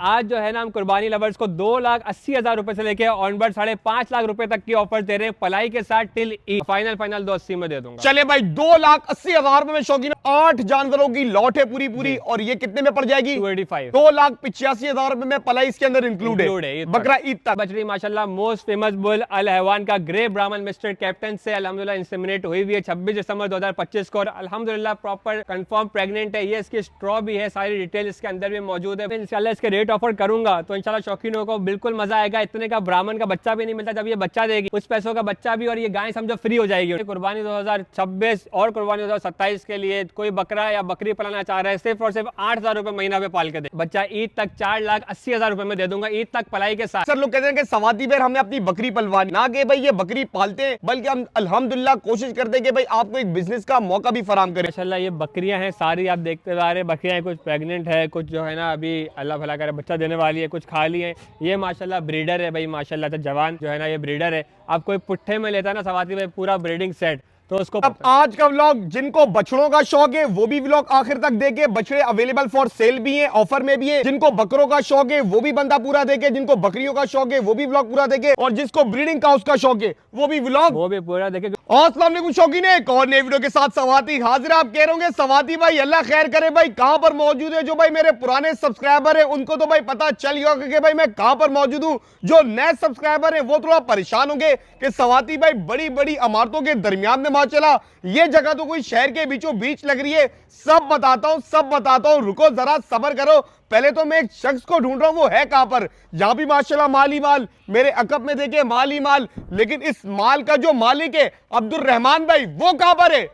आज जो है ना हम कुर्बानी लवर्स को 2,80,000 रुपए से लेके ऑनवर्ड 5.5 लाख रुपए तक की ऑफर दे रहे हैं पलाई के साथ टिल ई। फाइनल 280 में दे दूंगा। चले भाई 2,80,000 रुपए में शौकीन 8 जानवरों की लॉट है पूरी और ये कितने में पड़ जाएगी? 285। 2,85,000 रुपए में पलाई इसके अंदर इंक्लूड है। बकरा ईद तक बछड़ी माशाल्लाह मोस्ट फेमस बुल अल हैवान का ग्रे ब्राह्मण मिस्टर कैप्टन से अल्हम्दुलिल्लाह इंसेमिनेट हुई हुई है 26 दिसंबर 2025 को और अल्हम्दुलिल्लाह प्रॉपर कंफर्म प्रेग्नेंट है। ये इसकी स्ट्रॉ भी है, सारी डिटेल इसके अंदर भी मौजूद है। इंशाल्लाह इसके रेट ऑफर करूंगा तो इंशाल्लाह शौकीनों को बिल्कुल मजा आएगा। इतने का ब्राह्मण का बच्चा भी नहीं मिलता, जब ये बच्चा देगी कुछ पैसों का बच्चा भी और ये गाय समझो फ्री हो जाएगी। कुर्बानी 2026 और कुर्बानी 2027 के लिए कोई बकरा या बकरी पलाना चाह रहा है सिर्फ और सिर्फ 8,000 रुपए महीना पे पाल के दे बच्चा ईद तक 4,80,000 रुपए में दे दूंगा, ईद तक पलाई के साथ। सर लोग कहते हैं कि सवाती बेर हमें अपनी बकरी पलवानी ना कि भाई ये बकरी पालते हैं, बल्कि हम अल्हम्दुलिल्लाह कोशिश करते हैं कि भाई आपको एक बिजनेस का मौका भी फराम करें। माशाल्लाह ये बकरियां हैं सारी, आप देखते आ रहे हैं बकरियां कुछ प्रेग्नेंट है, कुछ जो है ना अभी अल्लाह भला करे बच्चा देने वाली है, कुछ खाली है। ये माशाल्लाह ब्रीडर है भाई, माशाल्लाह तो जवान जो है ना ये ब्रीडर है। आप कोई पुट्ठे में लेता है ना सवाती भाई पूरा ब्रीडिंग सेट तो उसको। अब आज का व्लॉग जिनको बछड़ों का शौक है वो भी व्लॉग आखिर तक देखे। बछड़े अवेलेबल फॉर सेल भी हैं, ऑफर में भी है। जिनको बकरों का शौक है वो भी बंदा पूरा देखे, जिनको बकरियों का शौक है वो भी व्लॉग पूरा देखे और जिसको ब्रीडिंग काउस का शौक है वो भी पूरा देखे। अस्सलाम वालेकुम शौकीन है, एक और नए वीडियो के साथ सवाती हाजिर। आप कह रहे होंगे सवाती भाई अल्लाह खैर करे भाई कहां पर मौजूद है? जो भाई मेरे पुराने सब्सक्राइबर है उनको तो भाई पता चल गया कि भाई मैं कहां पर मौजूद हूं। जो नए सब्सक्राइबर है वो थोड़ा परेशान होंगे कि सवाती भाई बड़ी बड़ी इमारतों के दरमियान में माशाल्लाह ये जगह तो कोई शहर के बीचों बीच लग रही है। सब बताता हूं, रुको जरा सब्र करो। पहले तो मैं एक शख्स को ढूंढ रहा हूं, वो है कहां पर? जहां भी माशाल्लाह माल ही माल, मेरे अकब में देखे माल ही माल, लेकिन इस माल का जो मालिक है अब्दुल रहमान भाई वो कहां पर है?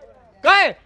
कहां है?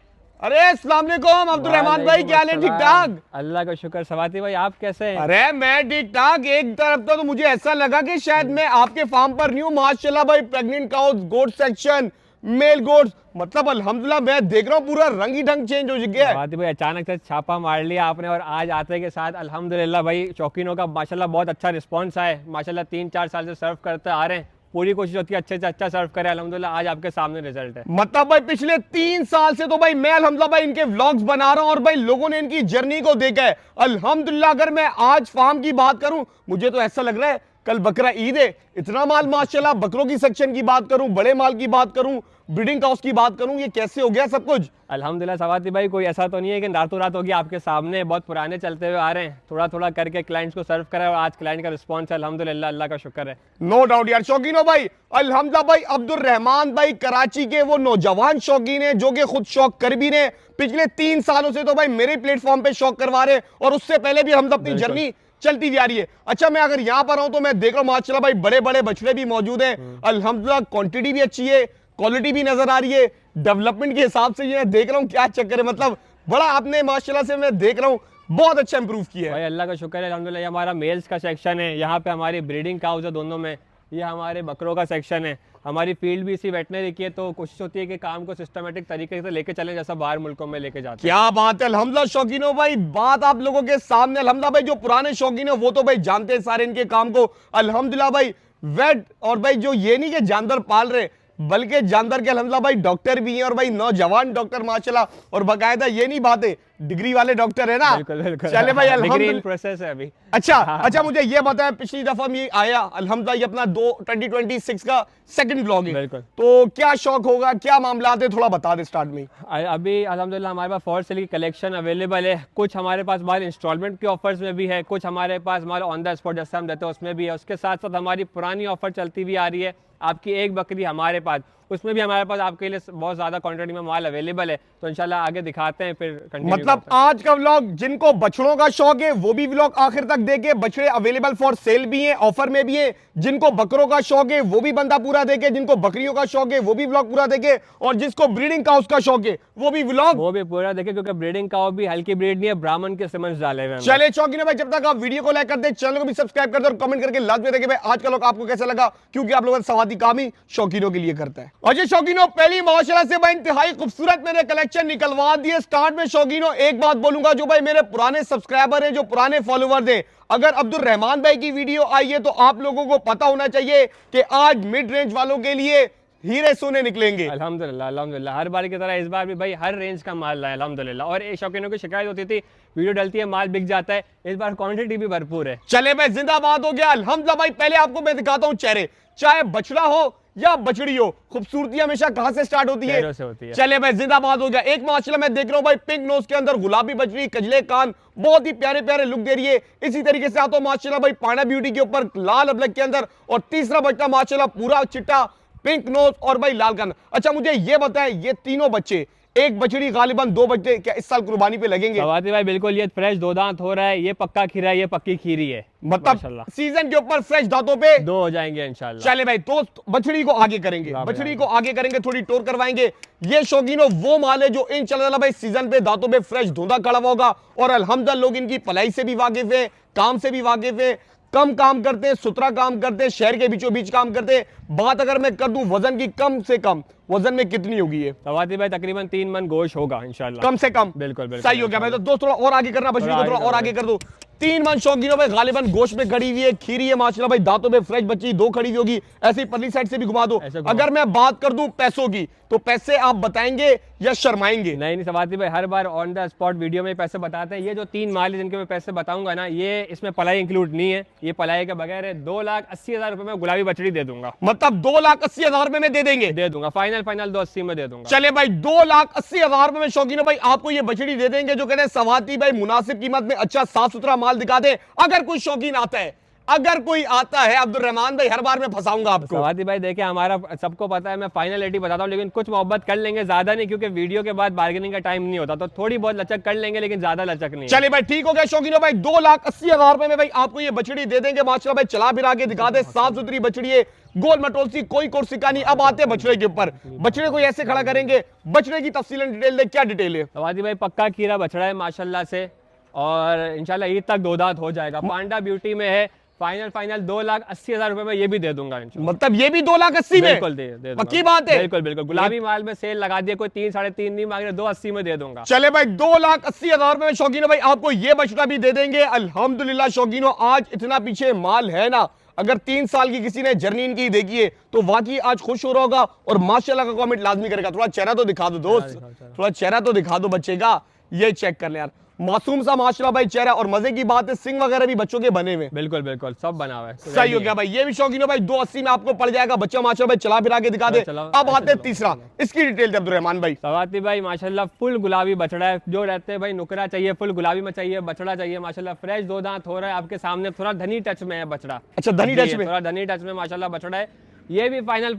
अरे अस्सलाम वालेकुम अब्दुल रहमान भाई, क्या हाल है? ठीक ठाक, अल्लाह का शुक्र। सवाती भाई आप कैसे हैं? अरे मैं ठीक ठाक। एक तरफ तो मुझे ऐसा लगा कि शायद मैं आपके फार्म पर न्यू माशाल्लाह भाई प्रेग्नेंट काउस, गोट सेक्शन, मेल गोट्स, मतलब अल्हम्दुलिल्लाह मैं देख रहा हूँ पूरा रंग ही ढंग चेंज हो गया है। भाई अचानक से छापा मार लिया आपने और आज आते के साथ अल्हम्दुलिल्लाह भाई शौकीनों का माशाल्लाह बहुत अच्छा रिस्पांस आया। माशाल्लाह 3-4 साल से सर्व करते आ रहे हैं, पूरी कोशिश होती है अच्छे से अच्छा सर्व करे। अल्हम्दुलिल्लाह आज आपके सामने रिजल्ट है। मतलब भाई पिछले 3 साल से तो भाई मैं अल्हम्दुलिल्लाह भाई इनके व्लॉग्स बना रहा हूं और भाई लोगों ने इनकी जर्नी को देखा है अल्हम्दुलिल्लाह। अगर मैं आज फार्म की बात करूं मुझे तो ऐसा लग रहा है कल बकरा ईद है, इतना माल माशाल्लाह। बकरों की सेक्शन की बात करूं, बड़े माल की बात करूं, ब्रीडिंग काउस की बात करूं, ये कैसे हो गया सब कुछ? अल्हम्दुलिल्लाह सवाती भाई कोई ऐसा तो नहीं है कि रातों रात होगी आपके सामने, बहुत पुराने चलते हुए आ रहे हैं, थोड़ा थोड़ा करके क्लाइंट्स को सर्व करा और आज क्लाइंट का रिस्पांस है अल्हम्दुलिल्लाह, अल्लाह का शुक्र है। नो डाउट यार शौकीन हो भाई अल्हम्दुलिल्लाह भाई अब्दुल रहमान भाई कराची के वो नौजवान शौकीन है जो कि खुद शौक कर भी रहे। पिछले 3 सालों से तो भाई मेरे प्लेटफॉर्म पे शौक करवा रहे और उससे पहले भी हम अपनी जर्नी चलती भी आ रही है। अच्छा मैं अगर यहां पर हूं तो मैं देख रहा हूं माशाल्लाह भाई बड़े बड़े बछड़े भी मौजूद हैं अल्हम्दुलिल्लाह, क्वांटिटी भी अच्छी है, क्वालिटी भी नजर आ रही है। डेवलपमेंट के हिसाब से ये देख रहा हूं क्या चक्कर है, मतलब बड़ा आपने माशाल्लाह से मैं देख रहा हूं बहुत अच्छा इंप्रूव किया है भाई, अल्लाह का शुक्र है अल्हम्दुलिल्लाह। ये हमारा मेल्स का सेक्शन है, यहाँ पे हमारी ब्रीडिंग काउस है दोनों में, ये हमारे बकरों का सेक्शन है। हमारी फील्ड भी इसी वेटनरी की है तो कोशिश होती है कि काम को सिस्टमेटिक तरीके से लेके चलें जैसा बाहर मुल्कों में लेके जाते हैं। क्या बात है अल्हम्दुलिल्लाह शौकीनो भाई, बात आप लोगों के सामने। अल्हम्दुलिल्लाह भाई जो पुराने शौकीन है वो तो भाई जानते हैं सारे इनके काम को अल्हम्दुलिल्लाह भाई वेट। और भाई जो ये नहीं कि जानवर पाल रहे बल्कि जानवर के अल्हम्दुलिल्लाह भाई डॉक्टर भी हैं और भाई नौजवान डॉक्टर माशाल्लाह, और बाकायदा ये नहीं बात है डिग्री वाले डॉक्टर है ना। बिल्कुल बिल्कुल। चले भाई अल्हम्दुलिल्लाह प्रोसेस है अभी। अच्छा मुझे ये बताएं, पिछली दफा ये आया अल्हम्दुलिल्लाह ये अपना 2026 का सेकंड व्लॉग है, तो क्या शौक होगा, क्या मामला है, थोड़ा बता दे स्टार्ट में। अभी अल्हम्दुलिल्लाह हमारे पास फॉर सेल की कलेक्शन अवेलेबल है, कुछ हमारे पास माल इंस्टॉलमेंट के ऑफर्स में भी है, कुछ हमारे पास माल ऑन द स्पॉट जैसे हम देते हैं उसमें भी है। उसके साथ साथ हमारी पुरानी ऑफर चलती भी आ रही है, आपकी एक बकरी हमारे पास, उसमें भी हमारे पास आपके लिए बहुत ज्यादा क्वांटिटी में माल अवेलेबल है। तो इंशाल्लाह आगे दिखाते हैं फिर। मतलब आज का व्लॉग जिनको बछड़ों का शौक है वो भी व्लॉग आखिर तक देखे। बछड़े अवेलेबल फॉर सेल भी हैं, ऑफर में भी है। जिनको बकरों का शौक है वो भी बंदा पूरा देखे, जिनको बकरियों का शौक है वो भी व्लॉग पूरा देखे, और जिसको ब्रीडिंग काउस का शौक है वो भी व्लॉग पूरा देखे, क्योंकि ब्रीडिंग काउ भी हल्की ब्रीड नहीं है, ब्राह्मण के सिमंस डाले हुए हैं। चले शौकीन भाई, जब तक आप वीडियो को लाइक कर दे, चैनल को भी सब्सक्राइब कर दे और कमेंट करके लाजमी देखे भाई आज का व्लॉग आपको कैसा लगा, क्योंकि आप लोगों का सवाती काम ही शौकीनों के लिए करता है। और शौकीनों पहली माशाल्लाह से भाई इंतहाई खूबसूरत मेरे कलेक्शन निकलवा दिए। स्टार्ट में शौकीनों एक बात बोलूंगा, जो भाई मेरे पुराने सब्सक्राइबर हैं, जो पुराने फॉलोवर्स हैं, अगर अब्दुल रहमान भाई की वीडियो आई है तो आप लोगों को पता होना चाहिए कि आज मिड रेंज वालों के लिए हीरे सोने निकलेंगे। अल्हम्दुलिल्लाह अल्हम्दुलिल्लाह, हर बार की तरह इस बार भी भाई हर रेंज का माल लाए अल्हम्दुलिल्लाह। और एक शौकीनों की शिकायत होती थी वीडियो डलती है माल बिक जाता है, इस बार क्वांटिटी भी भरपूर है। चले भाई जिंदाबाद हो गया अल्हम्दुलिल्लाह। भाई पहले आपको मैं दिखाता हूं चेहरे, चाहे बछड़ा हो या बछड़ी हो, खूबसूरती हमेशा कहां से स्टार्ट होती है? चेहरों से होती है। चले भाई जिंदाबाद हो गया। एक माशाल्लाह मैं देख रहा हूं भाई पिंक नोज के अंदर गुलाबी बछड़ी, कजले कान, बहुत ही प्यारे प्यारे लुक दे रही है। इसी तरीके से आता माशाल्लाह भाई पांडा ब्यूटी के ऊपर लाल अबलक के अंदर, और तीसरा बच्चा माशाल्लाह पूरा चिट्टा पिंक नोज और भाई लाल कान। अच्छा मुझे ये बताएं, ये तीनों बच्चे, एक बछड़ी गालिबन 2 बच्चे, क्या इस साल कुर्बानी पे लगेंगे? सवाती भाई बिल्कुल, ये फ्रेश 2 दांत हो रहा है, ये पक्का खीरा है, ये पक्की खीरी है, मतलब सीजन के ऊपर फ्रेश दांतों पे 2 हो जाएंगे इंशाल्लाह। चले भाई तो बछड़ी को आगे करेंगे, बछड़ी को आगे करेंगे, थोड़ी टोर करवाएंगे। ये शौकीनों वो माल है जो इंशाल्लाह भाई सीजन पे दांतों पे फ्रेश धुंधा खड़ा होगा। और अल्हम्दुलिल्लाह लोग इनकी पलाई से भी वाकिफ है, काम से भी वाकिफ है, कम काम करते हैं, सुथरा काम करते हैं, शहर के बीचों बीच काम करते हैं। बात अगर मैं कर दूं वजन की, कम से कम वजन में कितनी होगी ये? सवाती भाई तकरीबन 3 मन गोश्त होगा इंशाल्लाह, कम से कम। बिल्कुल बिल्कुल सही हो गया भाई। तो दोस्त थोड़ा और आगे करना, बछड़ी को थोड़ा और आगे कर दो। 3 मन शौकीनों में गालिबन गोश्त में खड़ी हुई है, खीरी है माशाल्लाह भाई, दांतों में फ्रेश बच्ची 2 खड़ी हुई होगी। ऐसे ही परली साइड से भी घुमा दो। अगर मैं बात कर दूं पैसों की, तो पैसे आप बताएंगे या शर्माएंगे? नहीं सवाती भाई हर बार ऑन द स्पॉट वीडियो में पैसे बताते हैं। ये जो 3 माल है जिनके मैं पैसे बताऊंगा ना, ये इसमें पलाई इंक्लूड नहीं है, ये पलाई के बगैर है। 2,80,000 रुपए में गुलाबी बछड़ी दे दूंगा। मतलब 2,80,000 रुपए में दे देंगे? दे दूंगा, फाइनल 280 में दे दूंगा। चले भाई 2,80,000 रुपए में शौकीनों भाई आपको ये बछड़ी दे देंगे, जो कहते हैं सवाती भाई मुनासिब कीमत में अच्छा साफ सुथरा माल दिखा दे। अगर कोई शौकीन आता है, अगर कोई आता है, अब्दुल रहमान भाई हर बार मैं फंसाऊंगा आपको। सवाती भाई देखिए हमारा सबको पता है, मैं फाइनल रेट ही बताता हूँ, लेकिन कुछ मोहब्बत कर लेंगे, ज्यादा नहीं, क्योंकि वीडियो के बाद बार्गेनिंग का टाइम नहीं होता, तो थोड़ी बहुत लचक कर लेंगे, लेकिन ज्यादा लचक नहीं। चलिए भाई ठीक हो गया शौकीनों भाई, 2,80,000 रुपए में भाई आपको ये बछड़ी दे देंगे माशाल्लाह भाई। चला फिर आगे दिखा दे, साफ सुथरी बछड़ी है, गोल मटोल सी, कोई कोर्सिका नहीं। अब आते हैं बछड़े के ऊपर, बछड़े को ऐसे खड़ा करेंगे, बछड़े की तफसीलन डिटेल दे, क्या डिटेल है? सवाती भाई पक्का खीरा बछड़ा है माशाल्लाह से, और इंशाल्लाह ईद तक 2 दांत हो जाएगा। पांडा ब्यूटी में है, फाइनल 2,80,000 रुपए में ये भी दे दूंगा इंशाल्लाह। मतलब ये भी 2,80,000 में? बिल्कुल दे दूंगा, पक्की बात है? बिल्कुल बिल्कुल। गुलाबी माल में सेल लगा दिया, कोई 3 साढ़े 3 नहीं मांग रहे, 280 में दे दूंगा। चले भाई 2,80,000 रुपए में शौकीनों भाई आपको ये बछड़ा भी दे देंगे अल्हम्दुलिल्लाह। शौकीनों आज इतना पीछे माल है ना, अगर 3 साल की किसी ने जर्नीन की देखी है तो वाकई आज खुश हो रहा होगा और माशाल्लाह का कमेंट लाजमी करेगा। थोड़ा चेहरा तो दिखा दो दोस्त, थोड़ा चेहरा तो दिखा दो बच्चे का, ये चेक कर ले यार, मासूम सा माशाल्लाह भाई चेहरा। और मजे की बात है सिंग वगैरह भी बच्चों के बने हुए। बिल्कुल बिल्कुल सब बना हुआ है, सही हो गया भाई। ये भी शौकीनों भाई 280 में आपको पड़ जाएगा बच्चा माशाल्लाह भाई, चला फिर आगे दिखा दे। अब आते हैं तीसरा, इसकी डिटेल दे अब्दुल रहमान भाई। सवाती भाई माशाल्लाह फुल गुलाबी बछड़ा है, जो रहते हैं भाई नुकरा चाहिए, फुल गुलाबी में चाहिए, बछड़ा चाहिए माशाल्लाह, फ्रेश 2 दांत हो रहा है आपके सामने, थोड़ा धनी टच में है बछड़ा। अच्छा धनी टच में? थोड़ा धनी टच में माशाल्लाह बछड़ा है। ये भी फाइनल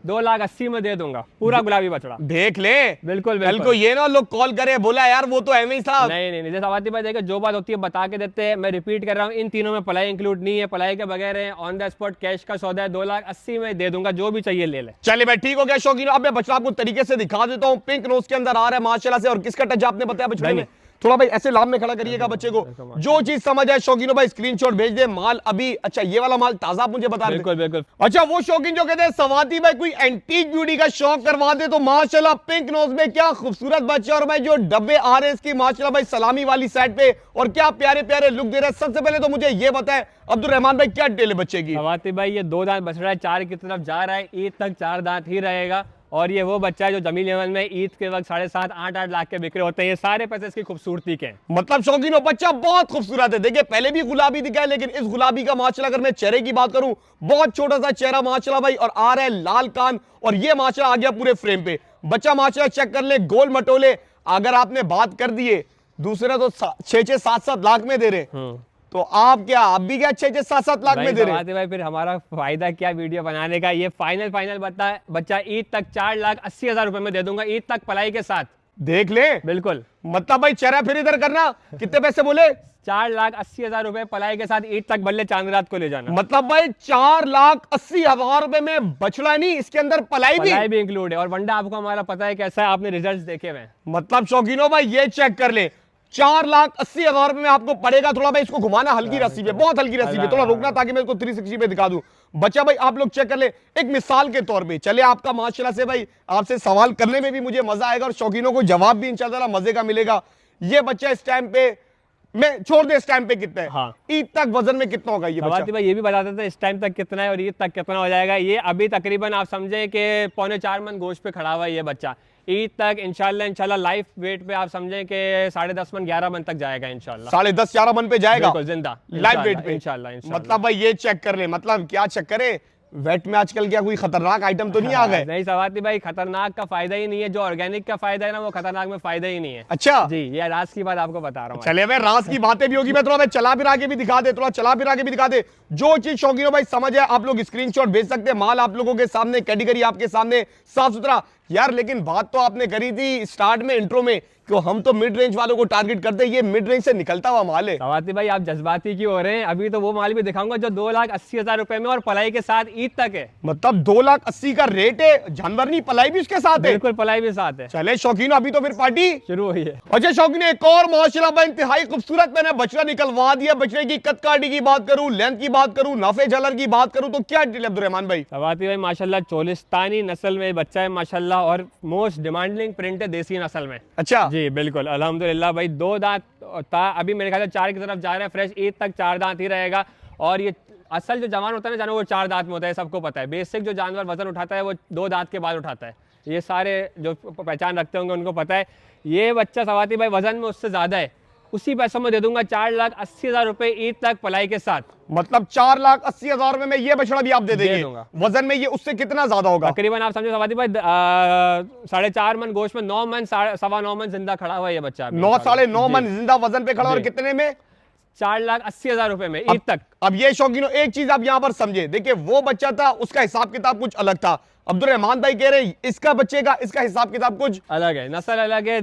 2,80,000 में दे दूंगा, पूरा गुलाबी बछड़ा। देख ले, बिल्कुल कल को ये ना लोग कॉल करे बोला यार वो तो एवं ही था। नहीं सवाती भाई देखिए जो बात होती है बता के देते हैं। मैं रिपीट कर रहा हूँ, इन तीनों में पलाई इंक्लूड नहीं है, पलाई के बगैर है, ऑन द स्पॉट कैश का सौदा है, 2,80,000 में दे दूंगा, जो भी चाहिए ले ले। चलिए भाई ठीक हो गया शौकीनों। अब मैं बछड़ा आपको तरीके से दिखा देता हूँ, पिंक नोज के अंदर आ रहा है माशाल्लाह से। और किसका टच आपने बताया बछड़े में? थोड़ा भाई ऐसे लाभ में खड़ा करिएगा बच्चे को, जो चीज समझ आए शौकीनों भाई स्क्रीनशॉट भेज दे। माल अभी, अच्छा ये वाला माल ताजा मुझे बता दे। बिल्कुल बिल्कुल। अच्छा वो शौकीन जो कहते हैं सवाती भाई कोई एंटीक ब्यूटी का शौक करवा दे, तो माशाल्लाह पिंक नोज में क्या खूबसूरत बच्चा, और भाई जो डब्बे आ रहे हैं इसकी माशाल्लाह भाई सलामी वाली साइड पे, और क्या प्यारे प्यारे लुक दे रहे हैं। सबसे पहले तो मुझे ये बताए अब्दुल रहमान भाई क्या डिटेल है बच्चे की? सवाती भाई ये 2 दांत बछड़ा है, 4 की तरफ जा रहा है, ईद तक 4 दांत ही रहेगा। और ये वो बच्चा है जो जमीन लेवल में ईद के वक्त 7.5-8 लाख के बिक्रे होते हैं। ये सारे पैसे इसकी खूबसूरती के। मतलब शौकीनों बच्चा बहुत खूबसूरत है। देखिए पहले भी गुलाबी दिखा है, लेकिन इस गुलाबी का माशाल्लाह अगर मैं चेहरे की बात करूं, बहुत छोटा सा चेहरा माशाल्लाह भाई, और आ रहा है लाल कान, और ये माशाल्लाह आ गया पूरे फ्रेम पे। बच्चा माशाल्लाह चेक कर ले, गोल मटोले। अगर आपने बात कर दिए, दूसरे तो 6-6, 7-7 लाख में दे रहे, तो आप क्या आप भी क्या 6-6, 7-7 लाख में दे रहे हैं? भाई फिर हमारा फायदा क्या वीडियो बनाने का? ये फाइनल बच्चा ईद तक 4,80,000 रुपए में दे दूंगा, ईद तक पलाई के साथ। देख ले, बिल्कुल। मतलब भाई चेहरा फिर इधर करना, कितने पैसे बोले? 4,80,000 रुपए पलाई के साथ, ईद तक बल्ले चांद रात को ले जाना। मतलब भाई 4,80,000 रुपए में बछड़ा नहीं, इसके अंदर पलाई भी इंक्लूड है। और वंडा आपको हमारा पता है कैसा है, आपने रिजल्ट्स देखे हुए। मतलब शौकीनों भाई ये चेक कर ले, 4,80,000 रुपए में आपको पड़ेगा। थोड़ा भाई इसको घुमाना हल्की रस्सी पे, बहुत हल्की रस्सी पे, थोड़ा रोकना ताकि मैं इसको 360 पे दिखा दूं। बच्चा भाई आप लोग चेक कर ले, एक मिसाल के तौर पे। चले आपका माशाल्लाह से भाई आपसे सवाल करने में भी मुझे मजा आएगा, और शौकीनों को जवाब भी इंशाल्लाह मजे का मिलेगा। ये बच्चा इस टाइम पे मैं छोड़ दे इस टाइम पे कितना है, हाँ। ईद तक वजन में कितना होगा ये बच्चा? सवाती भाई ये भी बता देते हैं इस टाइम तक कितना है और ईद तक कितना हो जाएगा। ये अभी तकरीबन आप समझें कि 4.25 मन गोश्त पे खड़ा हुआ है ये बच्चा। ईद तक इंशाल्लाह लाइफ वेट पे आप समझें कि 10.5 मन 11 मन तक जाएगा इंशाल्लाह। 10.5-11 मन पे जाएगा बिल्कुल जिंदा लाइव वेट पे इंशाल्लाह। मतलब भाई ये चेक कर ले, मतलब क्या चेक करे, वेट में आजकल क्या कोई खतरनाक आइटम तो नहीं आ गए? नहीं सवाती भाई, खतरनाक का फायदा ही नहीं है। जो ऑर्गेनिक का फायदा है ना वो खतरनाक में फायदा ही नहीं है। अच्छा जी, ये राज की बात आपको बता रहा हूँ। चले भाई, राज की बातें भी होगी, मैं थोड़ा चला फिरा के भी दिखा दे, थोड़ा चला फिरा के भी दिखा दे। जो चीज शौकीनों भाई समझ है, आप लोग स्क्रीनशॉट भेज सकते हैं, माल आप लोगों के सामने, कैटेगरी आपके सामने, साफ सुथरा। यार लेकिन बात तो आपने करी थी स्टार्ट में, इंट्रो में, कि हम तो मिड रेंज वालों को टारगेट करते हैं, ये मिड रेंज से निकलता हुआ माल है। सवाती भाई आप जज्बाती क्यों हो रहे हैं? अभी तो वो माल भी दिखाऊंगा जो 2,80,000 रुपए में और पलाई के साथ ईद तक है। मतलब 2,80,000 का रेट है, जानवर नहीं पलाई भी उसके साथ है। बिल्कुल पलाई भी साथ है। चले शौकीनों, अभी तो फिर पार्टी शुरू हुई है। अच्छा शौकीन, एक और माशाल्लाह भाई इंतहाई खूबसूरत मैंने बछड़ा निकलवा दिया। बछड़े की कद काठी की बात करूं, लेंथ की बात करूं, नाफे झालर की बात करूं, तो क्या डिटेल अब्दुर्रहमान भाई? सवाती भाई माशाल्लाह चोलिस्तानी नस्ल में बच्चा है माशाल्लाह, और मोस्ट डिमांडिंग प्रिंट है देसी नस्ल में। अच्छा जी बिल्कुल अल्हम्दुलिल्लाह भाई। 2 दांत था, अभी मेरे ख्याल से 4 की तरफ जा रहा है। फ्रेश ईद तक 4 दांत ही रहेगा। और ये असल जो जवान होता है ना जानवर, वो 4 दांत में होता है, सबको पता है। बेसिक जो जानवर वजन उठाता है वो 2 दांत के बाद उठाता है। ये सारे जो पहचान रखते होंगे उनको पता है। ये बच्चा सवाती भाई वजन में उससे ज्यादा है, उसी पैसों में दे दूंगा 4,80,000 रुपए ईद तक पलाई के साथ। मतलब 4,80,000 में ये बछड़ा भी आप दे देंगे? दूंगा। वजन में ये उससे कितना ज्यादा होगा? तकरीबन आप समझे सवाती भाई 4.5 मन गोश्त में 9 मन 9.25 मन जिंदा खड़ा हुआ है ये बच्चा। 9 साढ़े 9 मन जिंदा वजन पे खड़ा, और कितने में? 4,80,000 रुपए में ईद तक। अब ये शौकीनों एक चीज आप यहां पर समझे, देखिए वो बच्चा था उसका हिसाब किताब कुछ अलग था। अब्दुर्रहमान भाई कह रहे इसका बच्चे का इसका हिसाब किताब कुछ अलग है, नस्ल अलग है,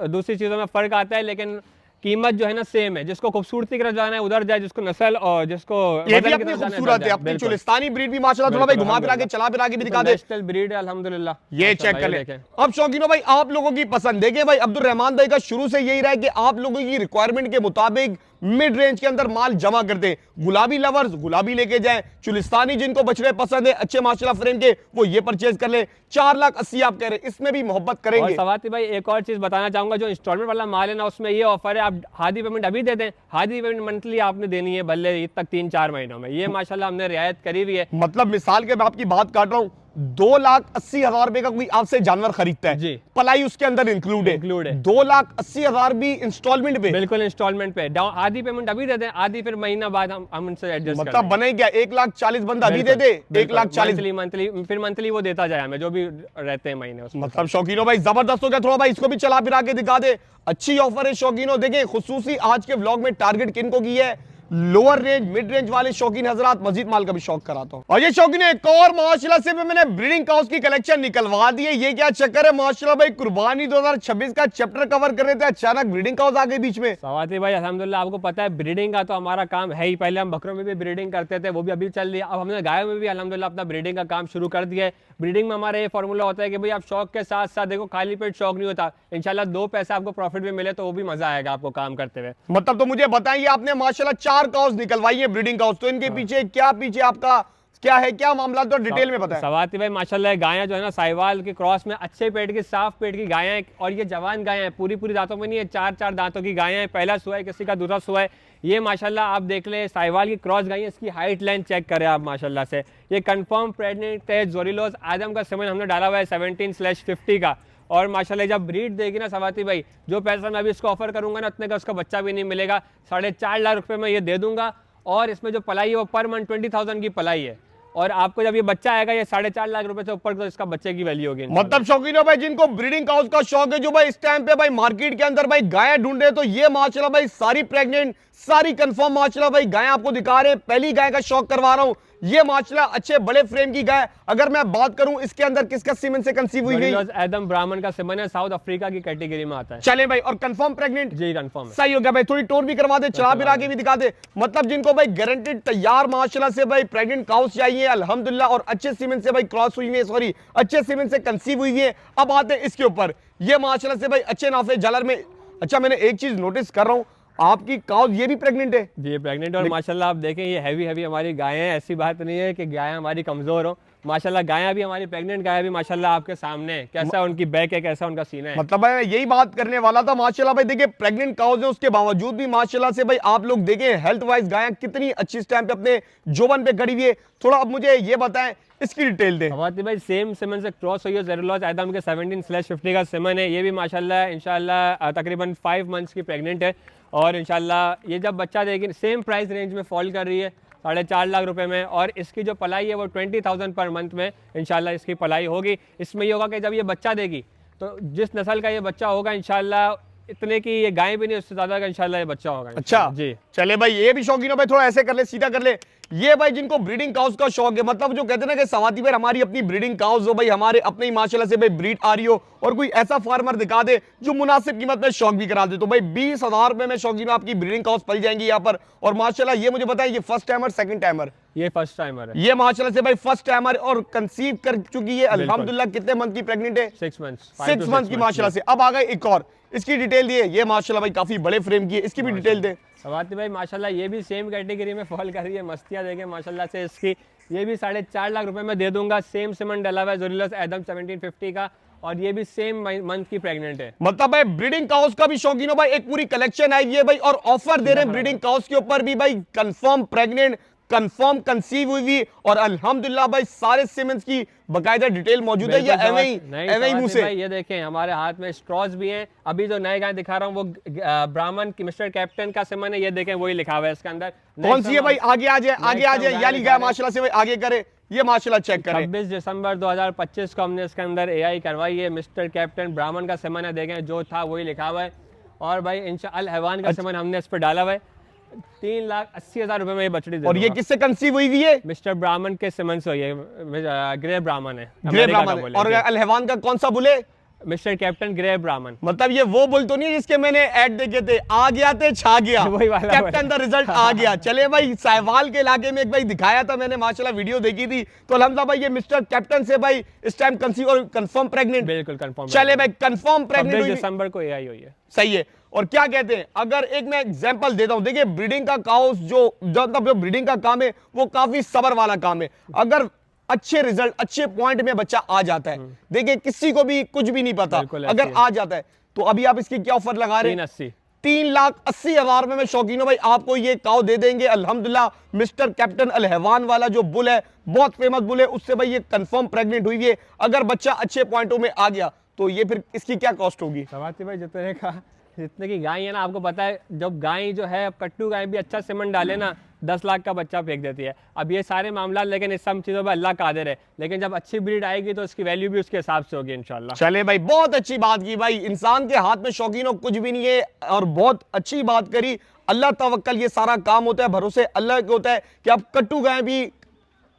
दूसरी चीजों में फर्क आता है, लेकिन कीमत जो है ना सेम है। जिसको खूबसूरती की तरफ जाना है उधर जाए, जिसको नस्ल और जिसको ये भी अपनी खूबसूरत है, अपनी चोलिस्तानी ब्रीड भी माशाल्लाह। थोड़ा भाई घुमा फिरा के चला फिरा के भी दिखा दे। नेशनल ब्रीड है अल्हम्दुलिल्लाह। ये चेक कर ले। अब शौकीनों भाई आप लोगों की पसंद, देखिए भाई अब्दुर्रहमान भाई का शुरू से यही रहा है कि आप लोगों की रिक्वायरमेंट के मुताबिक मिड रेंज के अंदर माल जमा करते हैं। गुलाबी लवर्स गुलाबी लेके जाएं, चुलिस्तानी जिनको बछड़े पसंद है अच्छे माशाल्लाह फ्रेम के, वो ये परचेज कर ले। 4,80,000 आप कह रहे हैं, इसमें भी मोहब्बत करेंगे। और सवाती भाई एक और चीज बताना चाहूंगा, जो इंस्टॉलमेंट वाला माल है ना उसमें ये ऑफर है, आप आधी पेमेंट अभी दे दें, आधी पेमेंट मंथली आपने देनी है भले ईद तक 3-4 महीनों में। ये माशाल्लाह हमने रियायत करी हुई है। मतलब मिसाल के मैं आपकी बात काट रहा हूँ, 2,80,000 रुपए का कोई आपसे जानवर खरीदता है जी, पलाई उसके अंदर इंक्लूड है। 2,80,000 भी इंस्टॉलमेंट पे? बिल्कुल इंस्टॉलमेंट पे। आधी पेमेंट अभी दे दें, आधी फिर महीना बाद हम उनसे एडजस्ट मतलब बने क्या 1,40,000 बंदा अभी दे दे, 1,40,000 मंथली, फिर मंथली वो देता जाए हमें जो भी रहते हैं महीने उसमें। मतलब शौकीनों भाई जबरदस्त हो गया। थोड़ा भाई इसको भी चला फिरा के दिखा दे। अच्छी ऑफर है शौकीनों। देखें खुसूसी आज के व्लॉग में टारगेट किनको की है, लोअर रेंज मिड रेंज वाले शौकीन हजरात। मजीद माल का भी शौक कराता हूं। और ये शौकीन एक और माशाल्लाह से मैंने ब्रीडिंग काउस की कलेक्शन निकलवा दी है। ये क्या चक्कर है माशाल्लाह भाई, कुर्बानी 2026 का चैप्टर कवर कर रहे थे, अचानक ब्रीडिंग काउस आ गए बीच में। सवाती भाई अल्हम्दुलिल्लाह आपको पता है ब्रीडिंग का तो हमारा काम है ही। पहले हम बकरों में भी ब्रीडिंग करते थे, वो भी अभी चल रही है। अब हमने गायों में भी अल्हम्दुलिल्लाह अपना ब्रीडिंग का काम शुरू कर दिया है। ब्रीडिंग में हमारा ये फॉर्मूला होता है कि भाई आप शौक के साथ साथ देखो, खाली पेट शौक नहीं होता। इंशाल्लाह 2 पैसे आपको प्रॉफिट भी मिले तो वो भी मजा आएगा आपको काम करते हुए। मतलब तो मुझे बताइए, आपने माशाल्लाह 4 काउस निकलवाई है ब्रीडिंग काउस, तो इनके पीछे क्या, पीछे आपका क्या है, क्या मामला, तो डिटेल में बताएं। सवाती भाई माशाल्लाह गायें जो है ना साहिवाल के क्रॉस में अच्छे पेट की, साफ पेट की गायें हैं, और ये जवान गायें हैं, पूरी दांतों में नहीं है, 4 दांतों की गायें हैं। पहला सुआ है किसी का, दूसरा सुआ है। ये माशाल्लाह आप देख ले साहिवाल की क्रॉस गायें, इसकी हाइट लाइन चेक करें आप माशाल्लाह से। ये कंफर्म प्रेग्नेंट है। जोरिलोस आदम का सीमेन हमने डाला हुआ है 17/50 का। और माशाल्लाह जब ब्रीड देगी ना सवाती भाई, जो पैसा मैं अभी इसको ऑफर करूंगा ना उतने का उसका बच्चा भी नहीं मिलेगा। 4.5 लाख रुपए में ये दे दूंगा। और इसमें जो पलाई है वो पर मंथ 20,000 की पलाई है। और आपको जब ये बच्चा आएगा ये 4.5 लाख रुपए से ऊपर तो इसका बच्चे की वैल्यू होगी। मतलब शौकीनों भाई जिनको ब्रीडिंग काउस का शौक है, जो भाई इस टाइम पे भाई मार्केट के अंदर भाई गायें ढूंढ रहे, तो ये माशाल्लाह भाई सारी प्रेग्नेंट, सारी कंफर्म माशाल्लाह भाई गायें आपको दिखा रहे हैं। पहली गाय का शौक करवा रहा हूं, ये माशाल्लाह अच्छे बड़े फ्रेम की गाय। अगर मैं बात करूं इसके अंदर किसका सीमेन से कंसीव हुई गई? एडम ब्राह्मण का सीमेन है, साउथ अफ्रीका की कैटेगरी में आता है। चले भाई, और कंफर्म प्रेग्नेंट? जी कंफर्म है। सही हो गया भाई। थोड़ी टोर भी करवा दे, चला फिरा के भी दिखा दे। मतलब जिनको भाई गारंटेड तैयार माशाल्लाह से भाई प्रेग्नेंट काउस चाहिए अल्हम्दुलिल्लाह, और अच्छे सीमेन से भाई क्रॉस हुई है, सॉरी अच्छे सीमेन से कंसीव हुई है। अब आते हैं इसके ऊपर, ये माशाल्लाह से भाई अच्छे नाफे जालर में। अच्छा मैंने एक चीज नोटिस कर रहा हूं, आपकी काउज ये भी प्रेग्नेंट है? जी प्रेग्नेंट, और माशाल्लाह आप देखें ये हैवी हमारी गायें हैं। ऐसी बात नहीं है कि गायें हमारी कमजोर हो, माशाल्लाह गायें भी हमारी प्रेग्नेंट गायें भी माशाल्लाह आपके सामने है। कैसा उनकी बैक है, कैसा उनका सीना है। मतलब मैं यही बात करने वाला था माशाल्लाह भाई। देखिए प्रेग्नेंट काउज है, उसके बावजूद भी माशाल्लाह से भाई आप लोग देखें हेल्थ वाइज गायें कितनी अच्छी टाइम पे अपने जोबन पे खड़ी हुई है। थोड़ा अब मुझे ये बताएं, इसकी डिटेल दें। हवाती भाई सेम सिमन से क्रॉस हुई है, जेरोलॉज आदम के 17/50 का सिमन है। ये भी माशाल्लाह इंशाल्लाह तकरीबन 5 मंथ्स की प्रेग्नेंट है, और इंशाल्लाह ये जब बच्चा देगी सेम प्राइस रेंज में फॉल कर रही है 4.5 लाख रुपए में, और इसकी जो पलाई है वो 20,000 पर मंथ में इंशाल्लाह इसकी पलाई होगी। इसमें ये होगा कि जब ये बच्चा देगी तो जिस नस्ल का ये बच्चा होगा इंशाल्लाह इतने की ये गाय भी नहीं, उससे ज्यादा का इंशाल्लाह ये बच्चा होगा। अच्छा जी चले भाई, ये भी शौकीन हो भाई, थोड़ा ऐसे कर ले, सीधा कर ले। ये भाई जिनको ब्रीडिंग काउस का शौक है, मतलब जो कहते हैं ना कि सवाती भाई हमारी अपनी ब्रीडिंग काउस हो भाई, हमारे अपने ही माशाल्लाह से भाई ब्रीड आ रही हो, और कोई ऐसा फार्मर दिखा दे जो मुनासिब कीमत में शौक भी करा दे, तो भाई 20,000 रुपए में शौकीन आपकी ब्रीडिंग काउस पल जाएंगी यहाँ पर। और माशाल्लाह ये मुझे बताएं, ये फर्स्ट टाइमर सेकंड टाइमर? ये फर्स्ट टाइमर है। ये माशाल्लाह से भाई फर्स्ट टाइमर, और कंसीव कर चुकी है अल्हम्दुलिल्लाह। कितने मंथ की प्रेग्नेंट है? 6 मंथ्स। 6 मंथ की माशाल्लाह से। अब आ गए एक और, इसकी डिटेल दिए। ये माशाल्लाह भाई काफी बड़े फ्रेम की है, इसकी भी डिटेल दे। सवाती भाई माशाल्लाह ये भी सेम कैटेगरी में फॉल कर रही है, मस्तियाँ देखें माशाल्लाह से इसकी। ये भी 4.5 लाख रुपए में दे दूंगा। सेम सिमन डला हुआ है जोरिलस एडम 1750 का, और ये भी सेम मंथ की प्रेग्नेंट है। मतलब भाई ब्रीडिंग काउस का भी शौकीन हो भाई, एक पूरी कलेक्शन आई है भाई, और ऑफर दे रहे हैं ब्रीडिंग काउस के ऊपर भी भाई। कंफर्म प्रेग्नेंट, कंफर्म कंसीव हुई, और अल्हम्दुलिल्लाह भाई सारे सीमेंस की बकायदा डिटेल मौजूद है। या एवं ही मुंह से? ये देखें हमारे हाथ में स्ट्रॉज भी हैं। अभी जो नए गाय दिखा रहा हूँ वो ब्राह्मण की मिस्टर कैप्टन का सिमन है। ये देखें वही लिखा हुआ है इसके अंदर। कौन सी है भाई? आगे आ जाए, आगे आ जाए। याली गाय माशाल्लाह से भाई आगे करे, ये माशाल्लाह चेक करें। 26 दिसंबर 2025 को हमने इसके अंदर AI करवाई है। मिस्टर कैप्टन ब्राह्मण का सिमन है, देखें जो था वही लिखा हुआ है। और भाई इंशाअल्लाह हैवान का सिमन हमने इस पर डाला हुआ है। 3,80,000 रुपए में ये बछड़ी दे। और ये किससे कंसीव हुई हुई है? मिस्टर ब्राह्मण के सिमन से हुई है। ग्रे ब्राह्मण है, ग्रे ब्राह्मण। और अलहवान का कौन सा बुले? मिस्टर कैप्टन ग्रे ब्राह्मण। मतलब ये वो बुल तो नहीं है जिसके मैंने ऐड देखे थे, आ गया थे छा गया, वही वाला कैप्टन द रिजल्ट आ गया। चले भाई साहिवाल के इलाके में एक भाई दिखाया था मैंने, माशाल्लाह वीडियो देखी थी, तो अल्हम्दुलिल्लाह भाई ये मिस्टर कैप्टन से भाई इस टाइम कंसीव और कंफर्म प्रेग्नेंट। बिल्कुल कंफर्म। चले भाई कंफर्म प्रेग्नेंट 26 दिसंबर को AI हुई है। सही है। और क्या कहते हैं, अगर एक मैं एग्जांपल देता हूं, देखिए ब्रीडिंग का काउस जो ब्रीडिंग का काम है वो काफी सब्र वाला काम है। अगर अच्छे रिजल्ट, अच्छे पॉइंट में बच्चा आ जाता है, देखिए किसी को भी कुछ भी नहीं पता, अगर आ जाता है तो अभी आप इसकी क्या ऑफर लगा रहे हैं? 3,80,000 रुपए में शौकीनो भाई आपको ये काउ दे देंगे अल्हम्दुलिल्लाह। मिस्टर कैप्टन अलहवान वाला जो बुल है, बहुत फेमस बुल है, उससे भाई ये कंफर्म प्रेग्नेंट हुई है। अगर बच्चा अच्छे पॉइंटों में आ गया तो ये फिर इसकी क्या कॉस्ट होगी? सवाती भाई जितने की गाय है ना, आपको पता है जब गाय जो है कट्टू गाय भी अच्छा सीमेंट डाले ना 10 लाख का बच्चा फेंक देती है। अब ये सारे मामला, लेकिन इस सब चीज़ों पर अल्लाह कादिर है, लेकिन जब अच्छी ब्रीड आएगी तो उसकी वैल्यू भी उसके हिसाब से होगी इंशाल्लाह। चले भाई बहुत अच्छी बात की भाई, इंसान के हाथ में शौकीनों कुछ भी नहीं है, और बहुत अच्छी बात करी। अल्लाह तवक्कल ये सारा काम होता है, भरोसे अल्लाह के होता है कि आप कट्टू गाय भी